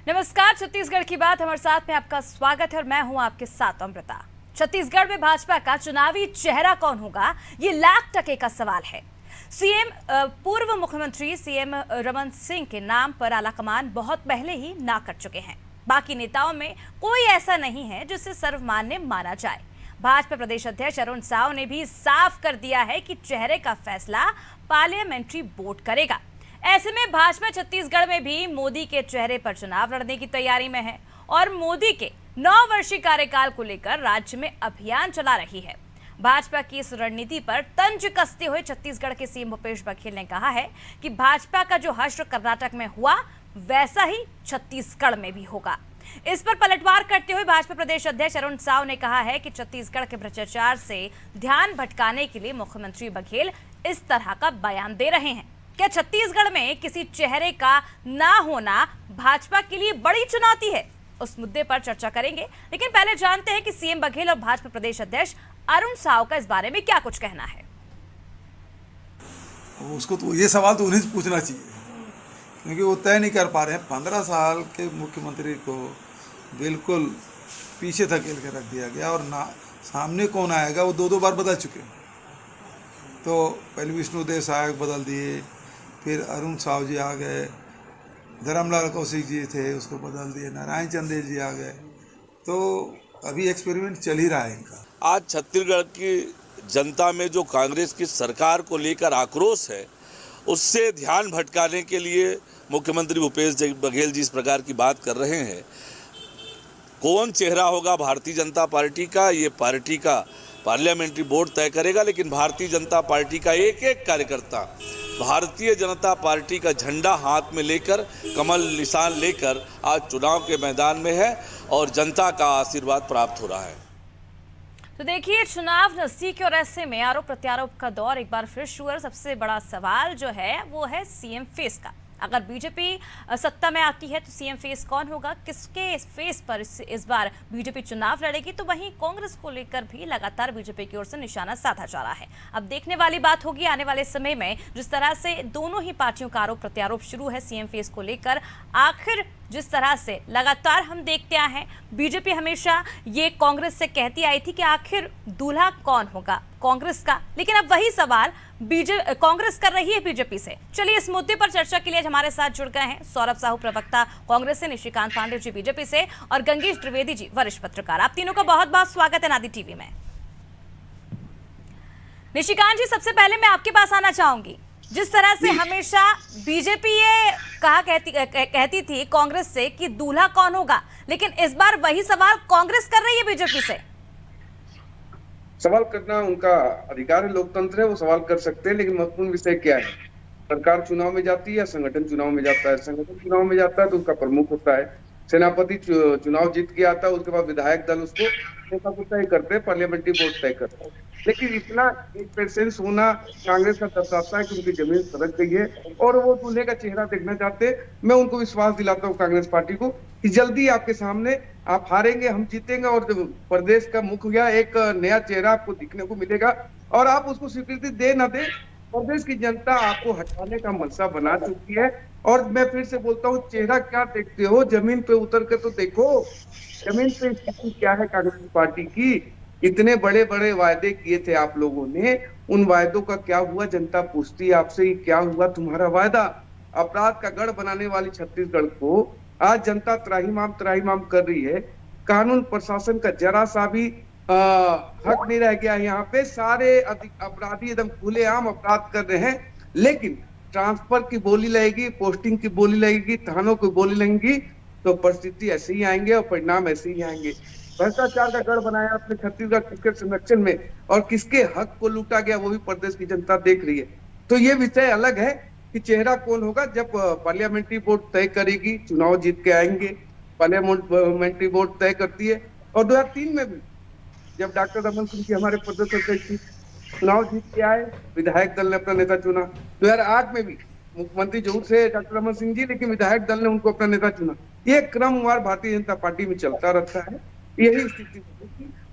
नमस्कार, छत्तीसगढ़ की बात हमारे साथ में आपका स्वागत है और मैं हूं आपके साथ अमृता। छत्तीसगढ़ में भाजपा का चुनावी चेहरा कौन होगा, ये लाख टके का सवाल है। पूर्व मुख्यमंत्री सीएम रमन सिंह के नाम पर आलाकमान बहुत पहले ही ना कर चुके हैं। बाकी नेताओं में कोई ऐसा नहीं है जिसे सर्वमान्य माना जाए। भाजपा प्रदेश अध्यक्ष अरुण साव ने भी साफ कर दिया है कि चेहरे का फैसला पार्लियामेंट्री बोर्ड करेगा। ऐसे में भाजपा छत्तीसगढ़ में भी मोदी के चेहरे पर चुनाव लड़ने की तैयारी में है और मोदी के 9 वर्षीय कार्यकाल को लेकर राज्य में अभियान चला रही है। भाजपा की इस रणनीति पर तंज कसते हुए छत्तीसगढ़ के सीएम भूपेश बघेल ने कहा है कि भाजपा का जो हश्र कर्नाटक में हुआ वैसा ही छत्तीसगढ़ में भी होगा। इस पर पलटवार करते हुए भाजपा प्रदेश अध्यक्ष अरुण साव ने कहा है कि छत्तीसगढ़ के भ्रष्टाचार से ध्यान भटकाने के लिए मुख्यमंत्री बघेल इस तरह का बयान दे रहे हैं। क्या छत्तीसगढ़ में किसी चेहरे का ना होना भाजपा के लिए बड़ी चुनौती है? उस मुद्दे पर चर्चा करेंगे, लेकिन पहले जानते हैं कि सीएम बघेल और भाजपा प्रदेश अध्यक्ष अरुण साव का इस बारे में क्या कुछ कहना है। उसको तो ये सवाल तो उन्हें पूछना चाहिए, क्योंकि वो तय नहीं कर पा रहे हैं। 15 साल के मुख्यमंत्री को बिल्कुल पीछे धकेल के रख दिया गया और ना सामने कौन आएगा वो दो बार बदल चुके। तो पहले विष्णुदेव सहायक बदल दिए, फिर अरुण साव जी आ गए, धर्मलाल कौशिक जी थे उसको बदल दिए, नारायण चंदेल जी आ गए। तो अभी एक्सपेरिमेंट चल ही रहा है इनका। आज छत्तीसगढ़ की जनता में जो कांग्रेस की सरकार को लेकर आक्रोश है, उससे ध्यान भटकाने के लिए मुख्यमंत्री भूपेश बघेल जी इस प्रकार की बात कर रहे हैं। कौन चेहरा होगा भारतीय जनता पार्टी का, ये पार्टी का पार्लियामेंट्री बोर्ड तय करेगा। लेकिन भारतीय जनता पार्टी का एक एक कार्यकर्ता भारतीय जनता पार्टी का झंडा हाथ में लेकर, कमल निशान लेकर आज चुनाव के मैदान में है और जनता का आशीर्वाद प्राप्त हो रहा है। तो देखिए, चुनाव नजदीक और ऐसे में आरोप प्रत्यारोप का दौर एक बार फिर शुरू है। सबसे बड़ा सवाल जो है वो है सीएम फेस का। अगर बीजेपी सत्ता में आती है तो सीएम फेस कौन होगा, किसके फेस पर इस बार बीजेपी चुनाव लड़ेगी? तो वहीं कांग्रेस को लेकर भी लगातार बीजेपी की ओर से निशाना साधा जा रहा है। अब देखने वाली बात होगी आने वाले समय में, जिस तरह से दोनों ही पार्टियों का आरोप प्रत्यारोप शुरू है सीएम फेस को लेकर। आखिर जिस तरह से लगातार हम देखते आए हैं, बीजेपी हमेशा ये कांग्रेस से कहती आई थी कि आखिर दूल्हा कौन होगा कांग्रेस का, लेकिन अब वही सवाल कांग्रेस कर रही है बीजेपी से। चलिए, इस मुद्दे पर चर्चा के लिए हमारे साथ जुड़ गए हैं सौरभ साहू, प्रवक्ता कांग्रेस से, निशिकांत पांडे जी बीजेपी से और गंगेश द्विवेदी जी वरिष्ठ पत्रकार। आप तीनों का बहुत बहुत स्वागत है नादी टीवी में। निशिकांत जी, सबसे पहले मैं आपके पास आना चाहूंगी। जिस तरह से हमेशा बीजेपी ये कहती थी कांग्रेस से कि दूल्हा कौन होगा, लेकिन इस बार वही सवाल कांग्रेस कर रही है बीजेपी से। सवाल करना उनका अधिकार है, लोकतंत्र है, वो सवाल कर सकते हैं। लेकिन महत्वपूर्ण विषय क्या है? सरकार चुनाव में जाती है या संगठन चुनाव में जाता है? संगठन चुनाव में जाता है तो उसका प्रमुख होता है, सेनापति चुनाव जीत के आता है, उसके बाद विधायक दल उसको तय करते हैं, पार्लियामेंट्री बोर्ड तय करता है। लेकिन इतना एक पेशेंस होना कांग्रेस का दर्शाता है कि उनकी जमीन सड़क गई है और वो दूल्हे का चेहरा देखना चाहते हैं। मैं उनको विश्वास दिलाता हूँ कांग्रेस पार्टी को कि जल्दी आपके सामने आप हारेंगे, हम जीतेंगे और प्रदेश का मुखिया एक नया चेहरा आपको दिखने को मिलेगा। और आप उसको स्वीकृति दे ना दे, प्रदेश की जनता आपको हटाने का मनसा बना चुकी है। और मैं फिर से बोलता हूँ, चेहरा क्या देखते हो, जमीन पे उतर कर तो देखो, जमीन पे स्थिति क्या है कांग्रेस पार्टी की। इतने बड़े बड़े वायदे किए थे आप लोगों ने, उन वायदों का क्या हुआ? जनता पूछती है आपसे, क्या हुआ तुम्हारा वायदा? अपराध का गढ़ बनाने वाली छत्तीसगढ़ को आज जनता त्राहिमाम कर रही है। कानून प्रशासन का जरा सा भी हक नहीं रह गया है। यहाँ पे सारे अपराधी एकदम खुलेआम अपराध कर रहे हैं। लेकिन ट्रांसफर की बोली लगेगी, पोस्टिंग की बोली लगेगी, थानों की बोली लगेगी, तो परिस्थिति ऐसे ही आएंगे और परिणाम ऐसे ही आएंगे। भ्रष्टाचार का गढ़ बनाया अपने छत्तीसगढ़ क्रिकेट संरक्षण में, और किसके हक को लूटा गया वो भी प्रदेश की जनता देख रही है। तो ये विषय अलग है कि चेहरा कौन होगा, जब पार्लियामेंट्री बोर्ड तय करेगी, चुनाव जीत के आएंगे, पार्लियामेंट्री बोर्ड तय करती है। और 2003 में भी जब डॉक्टर रमन सिंह जी हमारे प्रदेश अध्यक्ष चुनाव जीत के आए, विधायक दल ने अपना नेता चुना। 2008 में भी मुख्यमंत्री जरूर से डॉक्टर रमन सिंह जी, लेकिन विधायक दल ने उनको अपना नेता चुना। ये क्रमवार भारतीय जनता पार्टी में चलता रहता है। यही स्थिति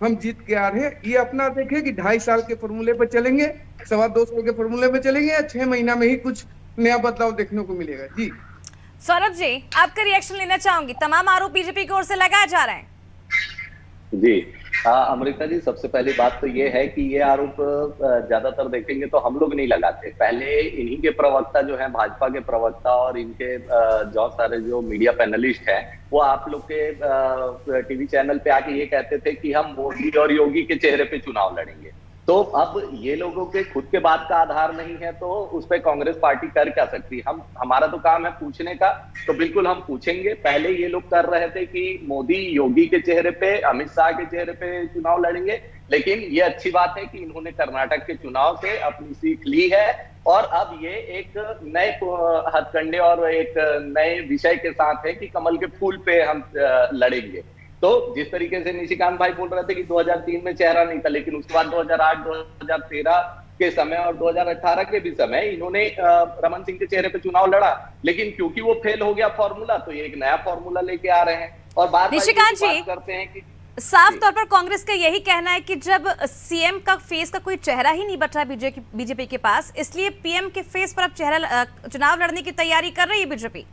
हम जीत के आ रहे हैं। ये अपना देखें कि 2.5 साल के फॉर्मूले पर चलेंगे, 2.25 साल के फॉर्मूले में चलेंगे, या 6 महीना में ही कुछ नया बदलाव देखने को मिलेगा। जी सौरभ जी, आपका रिएक्शन लेना चाहूंगी। तमाम आरोप बीजेपी की ओर से लगाए जा रहे हैं। जी अमृता जी, सबसे पहली बात तो ये है कि ये आरोप ज्यादातर देखेंगे तो हम लोग नहीं लगाते। पहले इन्हीं के प्रवक्ता जो है, भाजपा के प्रवक्ता और इनके बहुत सारे जो मीडिया पैनलिस्ट हैं, वो आप लोग के टीवी चैनल पे आके ये कहते थे कि हम मोदी और योगी के चेहरे पे चुनाव लड़ेंगे। तो अब ये लोगों के खुद के बात का आधार नहीं है तो उस पर कांग्रेस पार्टी कर क्या सकती। हमारा तो काम है पूछने का, तो बिल्कुल हम पूछेंगे। पहले ये लोग कर रहे थे कि मोदी योगी के चेहरे पे, अमित शाह के चेहरे पे चुनाव लड़ेंगे, लेकिन ये अच्छी बात है कि इन्होंने कर्नाटक के चुनाव से अपनी सीख ली है और अब ये एक नए हथकंडे और एक नए विषय के साथ है कि कमल के फूल पे हम लड़ेंगे। तो जिस तरीके से निशिकांत भाई बोल रहे थे कि 2003 में चेहरा नहीं था, लेकिन उसके बाद 2008, 2013 के समय और 2018 के भी समय इन्होंने रमन सिंह के चेहरे पे चुनाव लड़ा, लेकिन क्योंकि वो फेल हो गया फॉर्मूला, तो ये एक नया फॉर्मूला लेके आ रहे हैं और निशिकांत जी, बात करते हैं कि साफ तौर पर कांग्रेस का यही कहना है कि जब सीएम का फेस का कोई चेहरा ही नहीं बचा बीजेपी के पास, इसलिए पीएम के फेस पर अब चुनाव लड़ने की तैयारी कर रही है बीजेपी।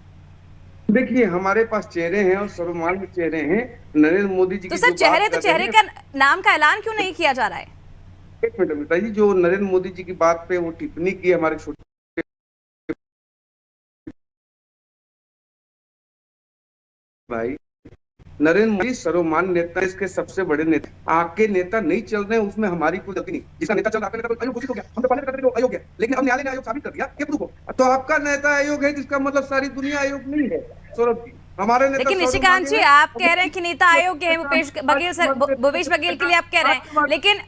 देखिए, हमारे पास चेहरे हैं और सर्वमान्य चेहरे हैं। नरेंद्र मोदी जी तो सर, चेहरे का नाम का ऐलान क्यों नहीं किया जा रहा है? एक मिनट बताइए, जो नरेंद्र मोदी जी की बात पे वो टिप्पणी की हमारे छोटे भाई, नरेंद्र मोदी सर्वमान्य नेता, इसके सबसे बड़े नेता। आपके नेता नहीं चल रहे हैं उसमें हमारी कोई गलती नहीं। जिसका नेता चल रहा है नेता अयोग्य हो गया, हम तो पहले कहते थे अयोग्य, लेकिन अब न्यायालय ने अयोग्य साबित कर दिया कि प्रूफ हो। तो आपका नेता अयोग्य है, जिसका मतलब सारी दुनिया अयोग्य नहीं है सौरभ जी। हमारे नेता, लेकिन निशिकांत जी, आप कह रहे हैं कि नेता अयोग्य है भूपेश बघेल के लिए आप कह रहे हैं, लेकिन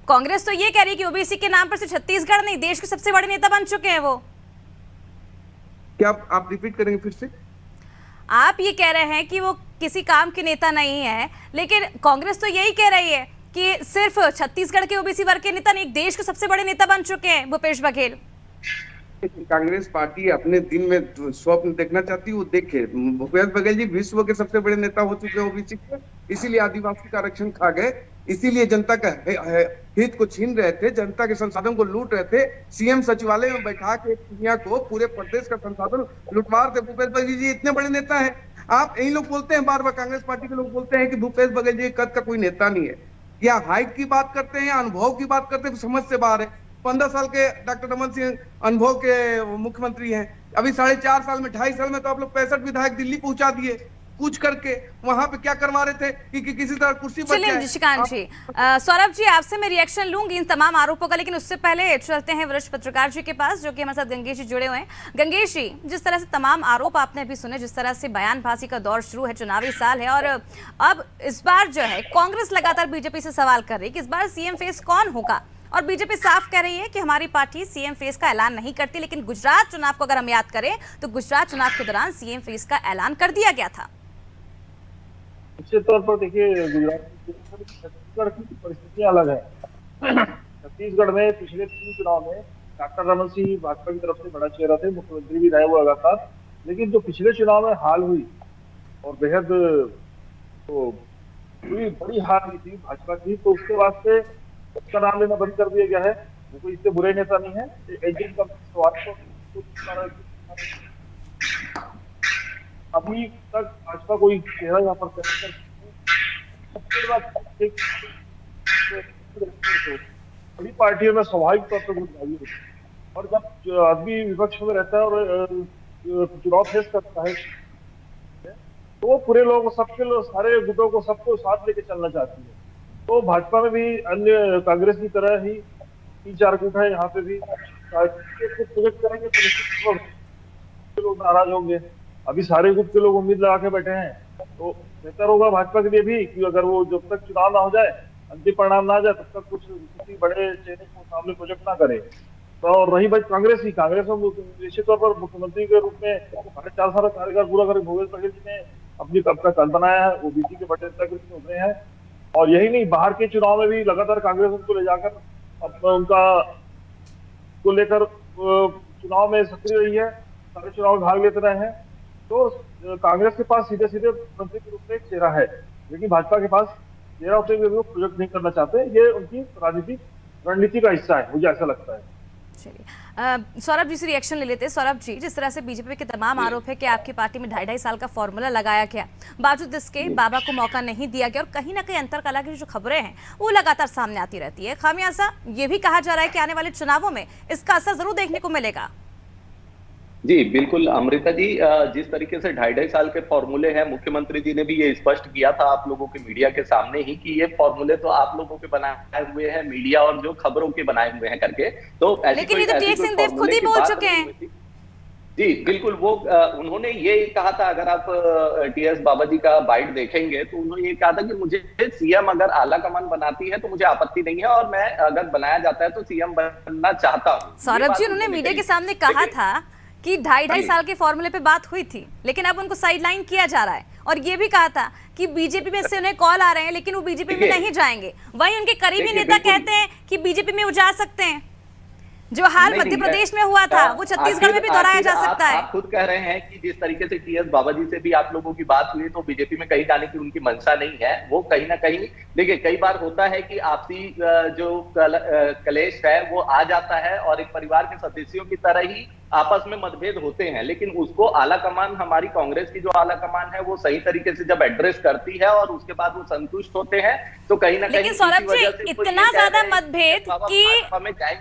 कांग्रेस तो ये कह रही है कि ओबीसी के नाम पर से छत्तीसगढ़ नहीं, देश के सबसे बड़े नेता बन चुके हैं वो। क्या आप रिपीट करेंगे फिर से? आप ये कह रहे हैं कि वो किसी काम के नेता नहीं है, लेकिन कांग्रेस तो यही कह रही है कि सिर्फ छत्तीसगढ़ के ओबीसी वर्ग के नेता नहीं, देश के सबसे बड़े नेता बन चुके हैं भूपेश बघेल। कांग्रेस पार्टी अपने दिन में स्वप्न देखना चाहती है, वो देखे। भूपेश बघेल जी विश्व के सबसे बड़े नेता हो चुके हैं ओबीसी के, इसीलिए आदिवासी का आरक्षण खा गए, इसीलिए जनता का हित को छीन रहे थे, जनता के संसाधन को लूट रहे थे। सीएम सचिवालय में बैठा के दुनिया को, पूरे प्रदेश का संसाधन लुटवा रहे थे। भूपेश बघेल जी इतने बड़े नेता है। आप यही लोग बोलते हैं, बार बार कांग्रेस पार्टी के लोग बोलते हैं कि भूपेश बघेल जी कद का कोई नेता नहीं है। या हाइट की बात करते हैं या अनुभव की बात करते हैं, समझ से बाहर है। 15 साल के डॉक्टर रमन सिंह अनुभव के मुख्यमंत्री हैं। अभी 4.5 साल में, 2.5 साल में तो आप लोग 65 विधायक दिल्ली पहुंचा दिए कुछ करके। वहां पे क्या करवा रहे थे कि किसी तरह कुर्सी पर। चलिए निशिकांत जी, सौरभ जी, आपसे मैं रिएक्शन लूंगी इन तमाम आरोपों का, लेकिन उससे पहले चलते हैं वरिष्ठ पत्रकार जी के पास, जो कि हमारे साथ गंगेश जी जुड़े हुए हैं। गंगेश जी, जिस तरह से तमाम आरोप आपने अभी सुने, जिस तरह से बयानबाजी का दौर शुरू है, चुनावी साल है, और अब इस बार जो है कांग्रेस लगातार बीजेपी से सवाल कर रही है कि इस बार सीएम फेस कौन होगा, और बीजेपी साफ कह रही है कि हमारी पार्टी सीएम फेस का ऐलान नहीं करती। लेकिन गुजरात चुनाव को अगर हम याद करें तो गुजरात चुनाव के दौरान सीएम फेस का ऐलान कर दिया गया था। निश्चित तौर पर देखिए, छत्तीसगढ़ की परिस्थितियां अलग है। छत्तीसगढ़ में पिछले 3 चुनाव में डॉक्टर रमन सिंह भाजपा की तरफ से बड़ा चेहरा थे, मुख्यमंत्री भी रहे वो लगातार, लेकिन जो पिछले चुनाव में हार हुई और बेहद तो पूरी बड़ी हार हुई थी भाजपा की, तो उसके बाद से उसका नाम लेना बंद कर दिया गया है। वो कोई इससे बुरे नेता नहीं है। एजेंट का सवाल अभी तक भाजपा कोई चेहरा यहाँ पर बड़ी पार्टियों में स्वाभाविक तौर पर गुटबाजी होती है, और जब आदमी विपक्ष में रहता है और चुनाव फेस करता है तो वो पूरे लोगों को, सारे गुटों को, सबको साथ लेके चलना चाहती है। तो भाजपा में भी अन्य कांग्रेस की तरह ही 3-4 गुट है, यहाँ पे भी प्रोजेक्ट करेंगे तो लोग नाराज होंगे। अभी सारे गुट के लोग उम्मीद लगा के बैठे हैं, तो बेहतर होगा भाजपा के लिए भी कि अगर वो जब तक चुनाव ना हो जाए, अंतिम परिणाम ना आ जाए, तब तक कुछ किसी बड़े चेहरे को सामने प्रोजेक्ट ना करे। तो और रही बात कांग्रेस में निश्चित तौर पर मुख्यमंत्री के रूप में 4.5 साल का कार्यकाल पूरा कर भूपेश बघेल जी ने अपनी अपना कल बनाया है, ओबीसी के बड़े नेता के रूप में उभरे हैं। और यही नहीं, बाहर के चुनाव में भी लगातार कांग्रेस उनको ले जाकर उनका को लेकर चुनाव में सक्रिय रही है, सारे चुनाव में भाग लेते रहे हैं। तो कांग्रेस के पास सीधे मंत्री के रूप में एक चेहरा है, लेकिन भाजपा के पास चेहरा होते हुए वो प्रोजेक्ट नहीं करना चाहते। ये उनकी राजनीतिक रणनीति का हिस्सा है, मुझे ऐसा लगता है। चलिए, सौरभ जी से रिएक्शन ले लेते हैं। सौरभ जी, जिस तरह से बीजेपी के तमाम आरोप है कि आपकी पार्टी में 2.5 साल का फॉर्मूला लगाया गया, बावजूद इसके बाबा को मौका नहीं दिया गया और कहीं ना कहीं अंतरकला की जो खबरें हैं वो लगातार सामने आती रहती है। खामियाजा ये भी कहा जा रहा है कि आने वाले चुनावों में इसका असर जरूर देखने को मिलेगा। जी बिल्कुल अमृता जी, जिस तरीके से 2.5 साल के फॉर्मूले हैं, मुख्यमंत्री जी ने भी ये स्पष्ट किया था आप लोगों के मीडिया के सामने ही कि ये फॉर्मूले तो आप लोगों के बनाए हुए हैं, मीडिया और जो खबरों के बनाए हुए हैं करके। तो लेकिन ये तो टीएस सिंहदेव खुद ही बोल चुके हैं। जी बिल्कुल, वो उन्होंने ये कहा था, अगर आप टीएस बाबा जी का बाइट देखेंगे तो उन्होंने ये कहा था कि मुझे सीएम अगर आला कमान बनाती है तो मुझे आपत्ति नहीं है और मैं अगर बनाया जाता है तो सीएम बनना चाहता हूँ। सौरभ जी, उन्होंने मीडिया के सामने कहा था कि 2.5 साल के फॉर्मूले पे बात हुई थी, लेकिन अब उनको साइडलाइन किया जा रहा है और ये भी कहा था कि बीजेपी में से उन्हें कॉल आ रहे हैं लेकिन वो बीजेपी में नहीं जाएंगे। वहीं उनके करीबी नेता कहते हैं कि बीजेपी में वो जा सकते हैं। जो हाल मध्य प्रदेश में हुआ था वो छत्तीसगढ़ में भी दोहराया जा सकता है। आप खुद कह रहे हैं कि जिस तरीके से टीएस बाबा जी से भी आप लोगों की बात हुई तो बीजेपी में कहीं जाने की उनकी मंशा नहीं है। वो कहीं ना कहीं, देखिए कई बार होता है कि आपसी जो कलेश है वो आ जाता है और एक परिवार के सदस्यों की तरह ही आपस में मतभेद होते हैं, लेकिन उसको आला कमान, हमारी कांग्रेस की जो आला कमान है वो सही तरीके से जब एड्रेस करती है और उसके बाद वो संतुष्ट होते हैं तो कहीं ना कहीं। लेकिन सौरभ जी, इतना ज्यादा मतभेद कि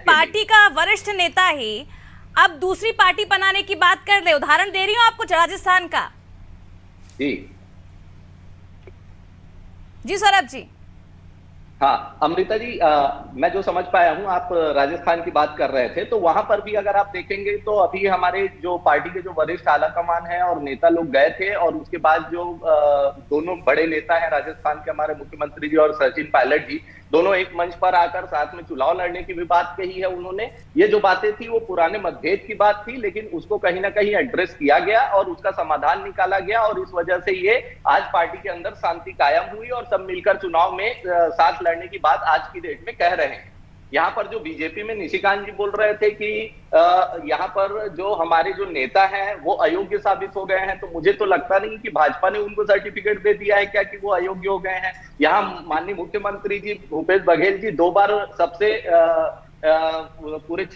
पार्टी का वरिष्ठ नेता ही अब दूसरी पार्टी बनाने की बात कर ले। उदाहरण दे रही हूँ आपको राजस्थान का। जी सौरभ जी। हाँ अमृता जी, मैं जो समझ पाया हूँ आप राजस्थान की बात कर रहे थे, तो वहां पर भी अगर आप देखेंगे तो अभी हमारे जो पार्टी के जो वरिष्ठ आला कमान है और नेता लोग गए थे और उसके बाद जो दोनों बड़े नेता हैं राजस्थान के, हमारे मुख्यमंत्री जी और सचिन पायलट जी, दोनों एक मंच पर आकर साथ में चुनाव लड़ने की भी बात कही है उन्होंने। ये जो बातें थी वो पुराने मतभेद की बात थी, लेकिन उसको कहीं ना कहीं एड्रेस किया गया और उसका समाधान निकाला गया और इस वजह से ये आज पार्टी के अंदर शांति कायम हुई और सब मिलकर चुनाव में साथ लड़ने की बात आज की डेट में कह रहे हैं। यहाँ पर जो बीजेपी में निशिकांत जी बोल रहे थे कि यहाँ पर जो हमारे जो नेता हैं वो अयोग्य साबित हो गए हैं, तो मुझे तो लगता नहीं कि भाजपा ने उनको सर्टिफिकेट दे दिया है क्या कि वो अयोग्य हो गए हैं। यहाँ माननीय मुख्यमंत्री जी भूपेश बघेल जी 2 बार सबसे पूरे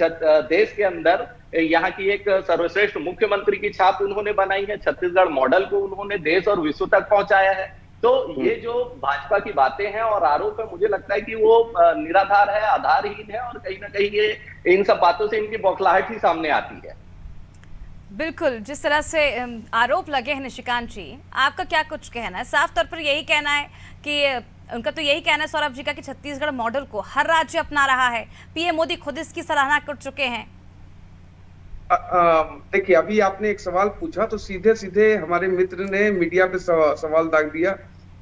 देश के अंदर यहाँ की एक सर्वश्रेष्ठ मुख्यमंत्री की छाप उन्होंने बनाई है। छत्तीसगढ़ मॉडल को उन्होंने देश और विश्व तक पहुंचाया है। तो ये जो भाजपा की बातें हैं और आरोप है, मुझे लगता है कि वो निराधार है, आधारहीन है और कहीं ना कहीं ये इन सब बातों से इनकी बौखलाहट ही सामने आती है। बिल्कुल, जिस तरह से आरोप लगे हैं निशिकांत जी, आपका क्या कुछ कहना है? साफ तौर पर यही कहना है कि उनका तो यही कहना है सौरभ जी का कि छत्तीसगढ़ मॉडल को हर राज्य अपना रहा है। पीएम मोदी खुद इसकी सराहना कर चुके हैं। देखिए, अभी आपने एक सवाल पूछा तो सीधे सीधे हमारे मित्र ने मीडिया पे सवाल दाग दिया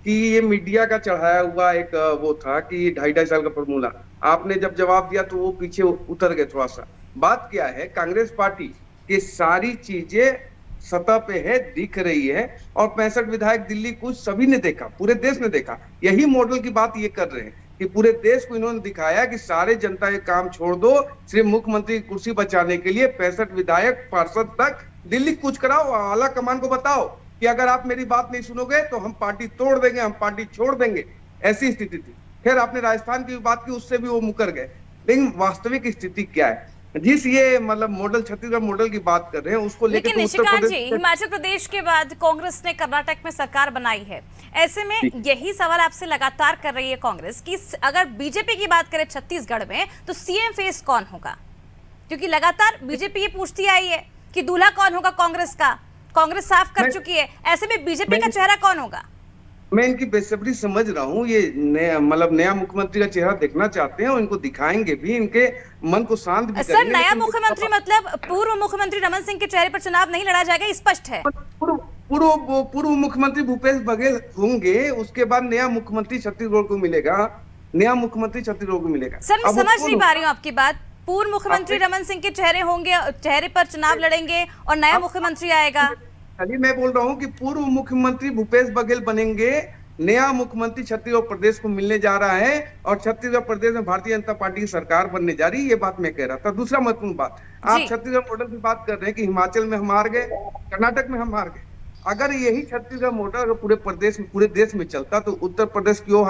कि ये मीडिया का चढ़ाया हुआ एक वो था कि 2.5 साल का फॉर्मूला। आपने जब जवाब दिया तो वो पीछे उतर गए थोड़ा सा। बात क्या है, कांग्रेस पार्टी की सारी चीजें सतह पे है, दिख रही है और 65 विधायक दिल्ली कुछ सभी ने देखा, पूरे देश ने देखा। यही मॉडल की बात ये कर रहे हैं कि पूरे देश को इन्होंने दिखाया कि सारे जनता के काम छोड़ दो, सिर्फ मुख्यमंत्री की कुर्सी बचाने के लिए 65 विधायक पार्षद तक दिल्ली कुछ कराओ, आला कमान को बताओ कि अगर आप मेरी बात नहीं सुनोगे तो हम पार्टी तोड़ देंगे, हम पार्टी छोड़ देंगे। ऐसी स्थिति थी। फिर आपने राजस्थान की बात की, उससे भी वो मुकर गए। लेकिन वास्तविक स्थिति क्या है, जिस ये मतलब मॉडल छत्तीसगढ़ मॉडल की बात कर रहे हैं उसको लेकर लेकिन निशिकांत जी, हिमाचल प्रदेश के बाद कांग्रेस ने कर्नाटक में सरकार बनाई है। ऐसे में यही सवाल आपसे लगातार कर रही है कांग्रेस कि अगर बीजेपी की बात करें छत्तीसगढ़ में तो सीएम फेस कौन होगा? क्योंकि लगातार बीजेपी ये पूछती आई है कि दूल्हा कौन होगा कांग्रेस का। कांग्रेस साफ कर चुकी है, ऐसे में बीजेपी का चेहरा कौन होगा? मैं इनकी बेसब्री समझ रहा हूँ। ये नया मुख्यमंत्री का चेहरा देखना चाहते हैं और इनको दिखाएंगे भी, इनके मन को शांत भी करेंगे। सर, नया मुख्यमंत्री मतलब पूर्व मुख्यमंत्री रमन सिंह के चेहरे पर चुनाव नहीं लड़ा जाएगा, स्पष्ट है। पूर्व मुख्यमंत्री भूपेश बघेल होंगे, उसके बाद नया मुख्यमंत्री छत्तीसगढ़ को मिलेगा, नया मुख्यमंत्री छत्तीसगढ़ को मिलेगा। सर, मैं समझ नहीं पा रही हूँ आपकी बात। पूर्व मुख्यमंत्री रमन सिंह के चेहरे पर चुनाव लड़ेंगे और नया मुख्यमंत्री आएगा। अभी मैं बोल रहा हूँ कि पूर्व मुख्यमंत्री भूपेश बघेल बनेंगे, नया मुख्यमंत्री छत्तीसगढ़ प्रदेश को मिलने जा रहा है और छत्तीसगढ़ प्रदेश में भारतीय जनता पार्टी की सरकार बनने जा रही है। ये बात मैं कह रहा था। दूसरा महत्वपूर्ण बात, आप छत्तीसगढ़ मॉडल की बात कर रहे हैं कि हिमाचल में हम हार गए, कर्नाटक में हम हार गए। अगर यही छत्तीसगढ़ मॉडल अगर पूरे देश में चलता तो उत्तर प्रदेश क्यों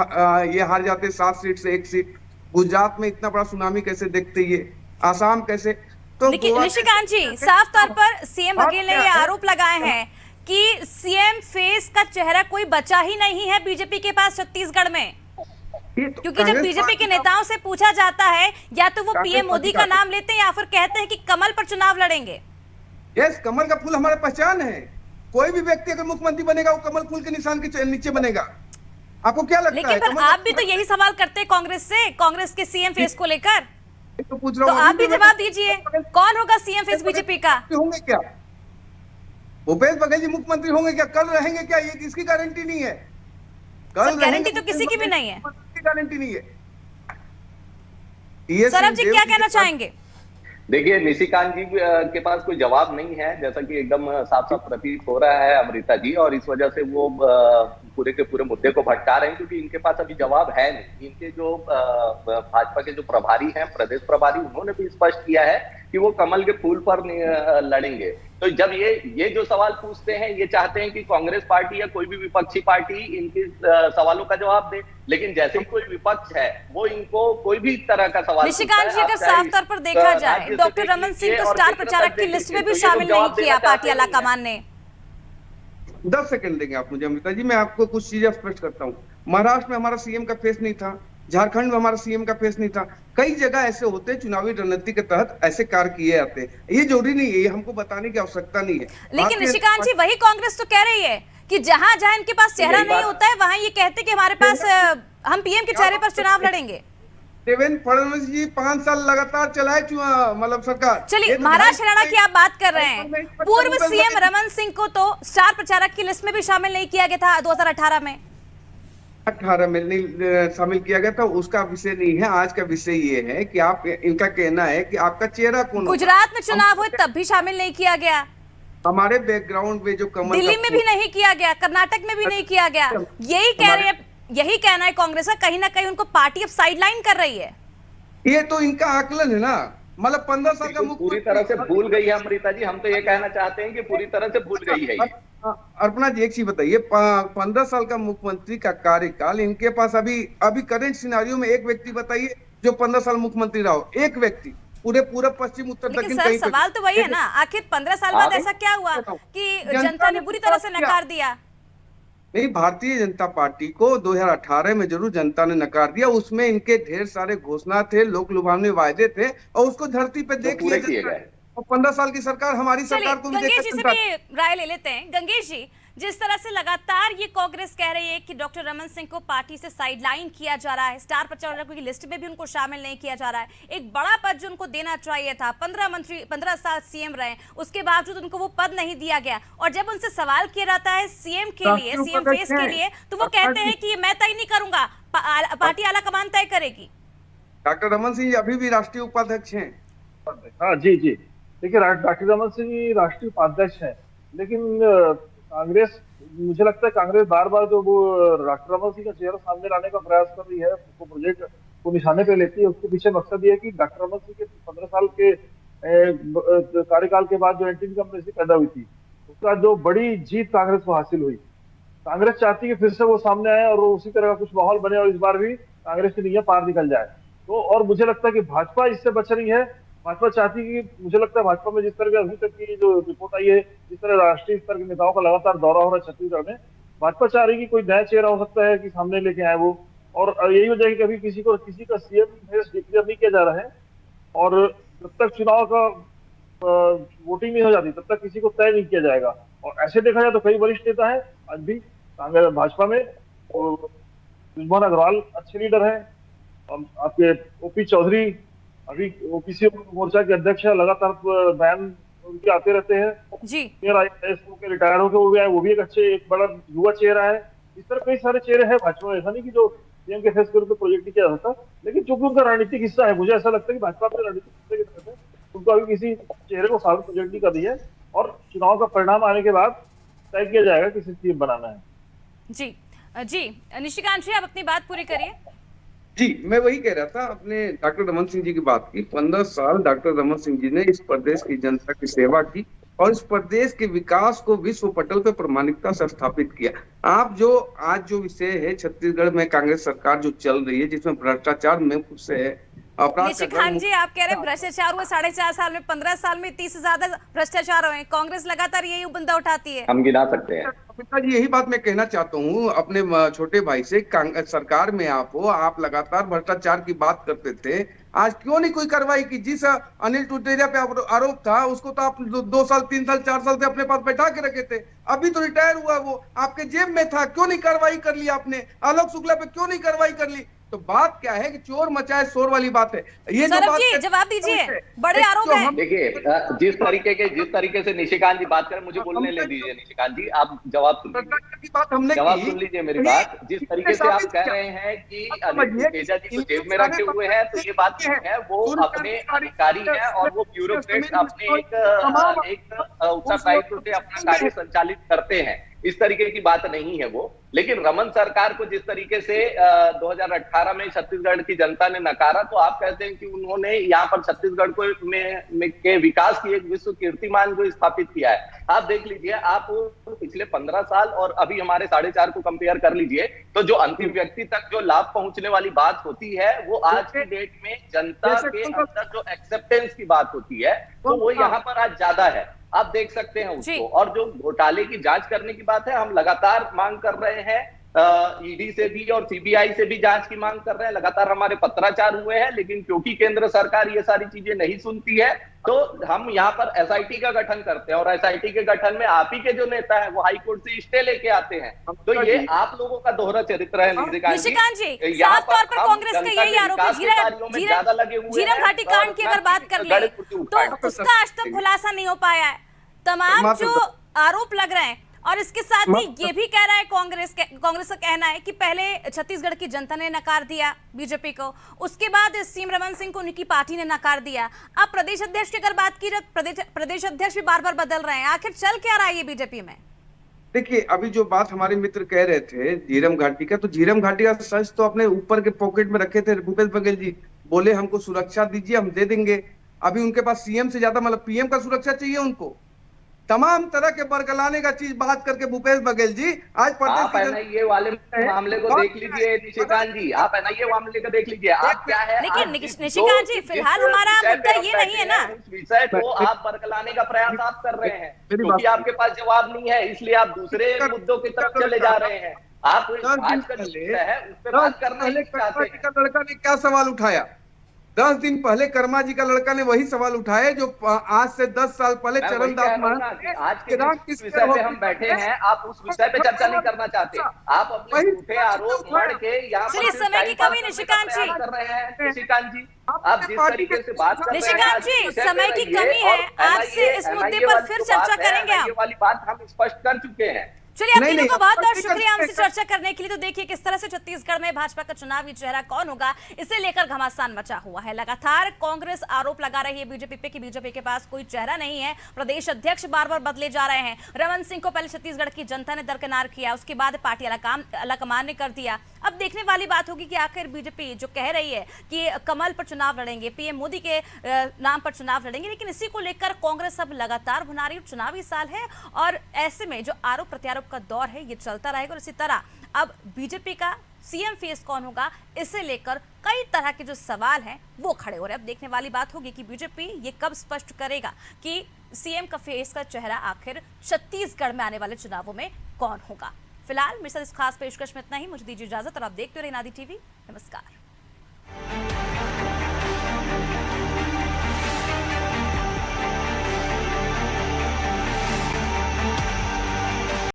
ये हार जाते 7 सीट से 1 सीट? गुजरात में इतना बड़ा सुनामी कैसे देखते ये? आसाम कैसे? तो लेकिन गोवा निशिकांत जी, साफ तौर पर सीएम बघेल ने ये आरोप लगाए हैं कि सीएम फेस का चेहरा कोई बचा ही नहीं है बीजेपी के पास छत्तीसगढ़ में, तो क्योंकि जब बीजेपी के नेताओं से पूछा जाता है या तो वो पीएम मोदी का नाम लेते हैं या फिर कहते हैं कि कमल पर चुनाव लड़ेंगे। यस, कमल का फूल हमारा पहचान है। कोई भी व्यक्ति अगर मुख्यमंत्री बनेगा वो कमल फूल के निशान के नीचे बनेगा। आपको क्या लगता है? लेकिन फिर आप भी तो यही सवाल करते हैं कांग्रेस से, कांग्रेस के सीएम फेस को लेकर, तो पूछ तो रहा हूँ, आप भी जवाब दीजिए, कौन होगा सीएम फेस बीजेपी का? होंगे क्या भूपेश बघेल जी मुख्यमंत्री होंगे क्या? कल रहेंगे क्या? ये किसकी गारंटी नहीं है। सर, गारंटी तो किसी की भी नहीं है। गारंटी नहीं है। सौरभ जी क्या कहना चाहेंगे? देखिए, निशिकांत जी के पास कोई जवाब नहीं है, जैसा कि एकदम साफ साफ प्रतीत हो रहा है अमृता जी, और इस वजह से वो पूरे के पूरे मुद्दे को भटका रहे हैं, क्योंकि इनके पास अभी जवाब है नहीं। इनके जो भाजपा के जो प्रभारी हैं, प्रदेश प्रभारी, उन्होंने भी स्पष्ट किया है कि वो कमल के फूल पर लड़ेंगे। तो जब ये जो सवाल पूछते हैं, ये चाहते हैं कि कांग्रेस पार्टी या कोई भी विपक्षी पार्टी इनके सवालों का जवाब दे, लेकिन जैसे ही कोई विपक्ष है वो इनको कोई भी तरह का सवाल। निशिकांत जी, अगर साफ तौर पर देखा जाए, डॉक्टर रमन सिंह को स्टार प्रचारक की लिस्ट में भी शामिल नहीं किया पार्टी आलाकमान ने। 10 सेकंड देंगे आप मुझे अमृता जी, मैं आपको कुछ चीजें स्पष्ट करता हूँ। महाराष्ट्र में हमारा सीएम का फेस नहीं था, झारखंड में हमारा सीएम का फेस नहीं था। कई जगह ऐसे होते हैं, चुनावी रणनीति के तहत ऐसे कार्य किए जाते हैं। ये जरूरी नहीं है, ये हमको बताने की आवश्यकता नहीं है। लेकिन निशिकांत जी, वही कांग्रेस तो कह रही है कि जहां जहां इनके पास चेहरा नहीं होता है वहां ये कहते कि हमारे पास हम पीएम के चेहरे पर चुनाव लड़ेंगे। देवेंद्र फडणवीस जी 5 साल लगातार चलाए मतलब सरकार। चलिए, महाराष्ट्र हरियाणा की आप बात कर रहे हैं, पूर्व सीएम रमन सिंह को तो स्टार प्रचारक की लिस्ट में भी शामिल नहीं किया गया था 2018 में। 18 में नहीं शामिल किया गया था, उसका विषय नहीं है। आज का विषय ये है कि आप, इनका कहना है कि आपका चेहरा कौन। गुजरात में चुनाव हुए तब भी शामिल नहीं किया गया, हमारे बैकग्राउंड में जो कमल, दिल्ली में भी नहीं किया गया, कर्नाटक में भी नहीं किया गया। यही कह रहे हैं, यही कहना है कांग्रेस का, कहीं ना कहीं उनको पार्टी अब साइडलाइन कर रही है। ये तो इनका आकलन है ना, मतलब 15 साल का पूरी तरह से भूल गई है अमृता जी। हम तो ये कहना चाहते हैं कि पूरी तरह से भूल गई है। अर्पणा जी, एक चीज बताइए, 15 साल का मुख्यमंत्री का कार्यकाल इनके पास अभी करंट सिनारियो में एक व्यक्ति बताइए जो 15 साल मुख्यमंत्री रहा हो, एक व्यक्ति पूरे पूरा पश्चिम उत्तर दक्षिण। सर, सवाल तो वही है ना, आखिर 15 साल बाद ऐसा क्या हुआ कि जनता ने बुरी तरह से नकार दिया? नहीं, भारतीय जनता पार्टी को 2018 में जरूर जनता ने नकार दिया। उसमें इनके ढेर सारे घोषणा थे, लोक लुभावने वायदे थे, और उसको धरती पे देख लिया। और 15 साल की सरकार, हमारी सरकार को भी गंगेश जी से भी राय ले लेते हैं। गंगेश जी, जिस तरह से लगातार ये कांग्रेस कह रही है कि डॉक्टर रमन सिंह को पार्टी से साइडलाइन किया जा रहा है, स्टार प्रचारकों की लिस्ट में भी उनको शामिल नहीं किया जा रहा है, एक बड़ा पद जो उनको देना चाहिए था, 15 साल सीएम रहे, उसके बावजूद उनको वो पद नहीं दिया गया, और जब उनसे सवाल किया जाता है सीएम के लिए, सीएम फेस के लिए, तो वो कहते हैं कि ये मैं तय नहीं करूंगा, पार्टी आलाकमान तय करेगी। डॉक्टर रमन सिंह अभी भी राष्ट्रीय उपाध्यक्ष हैं। हाँ जी जी, देखिए, डॉक्टर रमन सिंह राष्ट्रीय उपाध्यक्ष है, लेकिन कांग्रेस, मुझे लगता है कांग्रेस बार बार जो वो डॉक्टर रमन सिंह का चेहरा सामने लाने का प्रयास कर रही है, उसको प्रोजेक्ट को निशाने पे लेती है। उसके पीछे मकसद ये है कि डॉक्टर रमन सिंह के 15 साल के कार्यकाल के बाद जो एंटी इनकम्बेंसी पैदा हुई थी, उसका जो बड़ी जीत कांग्रेस को हासिल हुई, कांग्रेस चाहती है फिर से वो सामने आए और उसी तरह का कुछ माहौल बने और इस बार भी कांग्रेस की नीयत पार निकल जाए। तो और मुझे लगता है कि भाजपा इससे बच रही है। भाजपा चाहती है कि, मुझे लगता है भाजपा में जिस तरह की अभी तक की जो रिपोर्ट आई है, जिस तरह राष्ट्रीय स्तर के नेताओं का लगातार दौरा हो रहा है छत्तीसगढ़ में, भाजपा चाह रही है कि कोई नया चेहरा हो सकता है कि सामने लेके आए वो, और यही वजह है कि कभी किसी का सीएम डिक्लेयर नहीं किया जा रहा है, और जब तक चुनाव का वोटिंग नहीं हो जाती तब तक किसी को तय नहीं किया जाएगा। और ऐसे देखा जाए तो कई वरिष्ठ नेता है आज भी कांग्रेस भाजपा में, और युष्मान अग्रवाल अच्छे लीडर है, आपके ओपी चौधरी अभी ओपीसी मोर्चा के अध्यक्ष है, लगातार बयान उनके आते रहते हैं जी। के रिटायर होकर वो भी आए, वो भी एक बड़ा युवा चेहरा है। इस तरह कई सारे चेहरे हैं भाजपा में, ऐसा नहीं कि जो सीएम के फेस पर प्रोजेक्ट नहीं किया जाता, लेकिन चूंकि उनका रणनीतिक हिस्सा है, मुझे ऐसा लगता है कि भाजपा के रणनीतिक हिस्से की तरफ है, उनको अभी किसी चेहरे को साबित प्रोजेक्ट नहीं कर दी है, और चुनाव का परिणाम आने के बाद तय किया जाएगा किसी सीएम बनाना है। जी जी, निशिकांत जी, आप अपनी बात पूरी करिए। जी, मैं वही कह रहा था, अपने डॉक्टर रमन सिंह जी की बात की। 15 साल डॉक्टर रमन सिंह जी ने इस प्रदेश की जनता की सेवा की और इस प्रदेश के विकास को विश्व पटल पर प्रामाणिकता से स्थापित किया। आप जो आज जो विषय है, छत्तीसगढ़ में कांग्रेस सरकार जो चल रही है, जिसमें भ्रष्टाचार में खुद से है, अपराध निशिकांत का जी, आप कह रहे हैं भ्रष्टाचार हुए 4.5 साल में, 15 साल में 30 से ज्यादा भ्रष्टाचार हुए। कांग्रेस लगातार यही मुद्दा उठाती है। हम गिना सकते हैं। अमिता जी, यही बात मैं कहना चाहता हूँ अपने छोटे भाई से। सरकार में आप हो, आप लगातार भ्रष्टाचार की बात करते थे, आज क्यों नहीं कोई कार्रवाई की? जिस अनिल टुटेरिया पे आरोप था उसको तो आप 2 साल 3 साल 4 साल से अपने पास बैठा के रखे थे, अभी तो रिटायर हुआ, वो आपके जेब में था, क्यों नहीं कार्रवाई कर ली आपने? आलोक शुक्ला पे क्यों नहीं कार्रवाई कर ली? तो बात क्या है कि चोर मचाए शोर वाली बात है ये। जो सौरभ बात जी, जवाब दीजिए, बड़े आरोप हैं। देखिए, जिस तरीके से निशिकांत जी बात करें, मुझे बोलने ले दीजिए। निशिकांत जी, आप जवाब सुन लीजिए, बात हमने जवाब की। सुन लीजिए मेरी बात। जिस तरीके से आप कह रहे हैं कि अनिल तेजा जी को जेब में रखे हुए हैं, तो ये बात नहीं है। वो अपने अधिकारी हैं और वो ब्यूरोक्रेट्स अपने एक उत्तरदायित्व से अपना कार्य संचालित करते हैं। इस तरीके की बात नहीं है वो। लेकिन रमन सरकार को जिस तरीके से 2018 में छत्तीसगढ़ की जनता ने नकारा, तो आप कहते हैं कि उन्होंने यहाँ पर छत्तीसगढ़ को के विकास की एक विश्व कीर्तिमान जो स्थापित किया है। आप देख लीजिए, आप पिछले 15 साल और अभी हमारे 4.5 को कंपेयर कर लीजिए, तो जो अंतिम व्यक्ति तक जो लाभ पहुंचने वाली बात होती है, वो आज की डेट में जनता के अंदर जो एक्सेप्टेंस की बात होती है, तो वो यहाँ पर आज ज्यादा है। आप देख सकते हैं उसको। और जो घोटाले की जांच करने की बात है, हम लगातार मांग कर रहे हैं, ईडी से भी और सीबीआई से भी जांच की मांग कर रहे हैं। लगातार हमारे पत्राचार हुए हैं, लेकिन क्योंकि केंद्र सरकार ये सारी चीजें नहीं सुनती है, तो हम यहाँ पर एसआईटी का गठन करते हैं। और एसआईटी के गठन में आप ही के जो नेता है वो हाईकोर्ट से स्टे लेके आते हैं। तो ये आप लोगों का दोहरा चरित्र है। निशिकांत जी, साफ तौर पर कांग्रेस का यही आरोप है। झीरम घाटी कांड की अगर बात कर ले, तो उसका आज तक खुलासा नहीं हो पाया है। तमाम जो आरोप लग रहे हैं, और इसके साथ ही ये भी कह रहा है कांग्रेस का कहना है कि पहले छत्तीसगढ़ की जनता ने नकार दिया बीजेपी को, उसके बाद सीएम रमन सिंह को उनकी पार्टी ने नकार दिया। अब प्रदेश अध्यक्ष की अगर बात की जाए, प्रदेश अध्यक्ष भी बार बार बदल रहे हैं। आखिर चल क्या रहा है ये बीजेपी में? देखिए, अभी जो बात हमारे मित्र कह रहे थे झीरम घाटी का, तो झीरम घाटी का सच तो अपने ऊपर के पॉकेट में रखे थे। भूपेश बघेल जी बोले हमको सुरक्षा दीजिए, हम दे देंगे। अभी उनके पास सीएम से ज्यादा मतलब पीएम का सुरक्षा चाहिए उनको। तमाम तरह के बरगलाने का चीज बात करके भूपेश बघेल जी आज आप एनआईए वाले मामले को देख लीजिए निशिकांत जी, आप एनआईए मामले को देख लीजिए। आप क्या है, लेकिन निशिकांत जी, फिलहाल हमारा मुद्दा ये नहीं है ना, उस विषय को आप बरगलाने का प्रयास आप कर रहे हैं, क्योंकि आपके पास जवाब नहीं है, इसलिए आप दूसरे मुद्दों की तरफ चले जा रहे हैं। आप आज का विषय है उस पर बात करना नहीं चाहते हैं। लड़का ने क्या सवाल उठाया? 10 दिन पहले कर्मा जी का लड़का ने वही सवाल उठाए जो आज से 10 साल पहले चरणदास महाराज। आज के जिस विषय पे हम बैठे हैं, आप उस विषय पे चर्चा नहीं करना चाहते। आप अपने झूठे आरोप मढ़ के यहाँ चलिए, समय की कमी निशिकांत जी कर रहे हैं। निशिकांत जी, आप जिस तरीके से बात कर रहे हैं, निशिकांत जी, समय की कमी है, आपसे इस मुद्दे पर फिर चर्चा करेंगे। ये वाली बात हम स्पष्ट कर चुके हैं। चलिए, आप तीनों को बहुत बहुत शुक्रिया हमसे चर्चा करने के लिए। तो देखिए किस तरह से छत्तीसगढ़ में भाजपा का चुनावी चेहरा कौन होगा, इसे लेकर घमासान मचा हुआ है। लगातार कांग्रेस आरोप लगा रही है बीजेपी पे कि बीजेपी के पास कोई चेहरा नहीं है। प्रदेश अध्यक्ष बार बार बदले जा रहे हैं। रमन सिंह को पहले छत्तीसगढ़ की जनता ने दरकिनार किया, उसके बाद पार्टी अलकमान ने कर दिया। अब देखने वाली बात होगी कि आखिर बीजेपी जो कह रही है कि कमल पर चुनाव लड़ेंगे, पीएम मोदी के नाम पर चुनाव लड़ेंगे, लेकिन इसी को लेकर कांग्रेस अब लगातार भुना रही है। चुनावी साल है और ऐसे में जो आरोप प्रत्यारोप का दौर है ये चलता रहेगा। और इसी तरह अब बीजेपी का सीएम फेस कौन होगा, इसे लेकर कई तरह के जो सवाल हैं वो खड़े हो रहे हैं। अब देखने वाली बात होगी कि बीजेपी ये कब स्पष्ट करेगा कि सीएम का फेस का चेहरा आखिर छत्तीसगढ़ में आने वाले चुनावों में कौन होगा। फिलहाल मेरे साथ इस खास पेशकश में इतना ही। मुझे दीजिए इजाजत और आप देखते रहिए नादी टीवी। नमस्कार।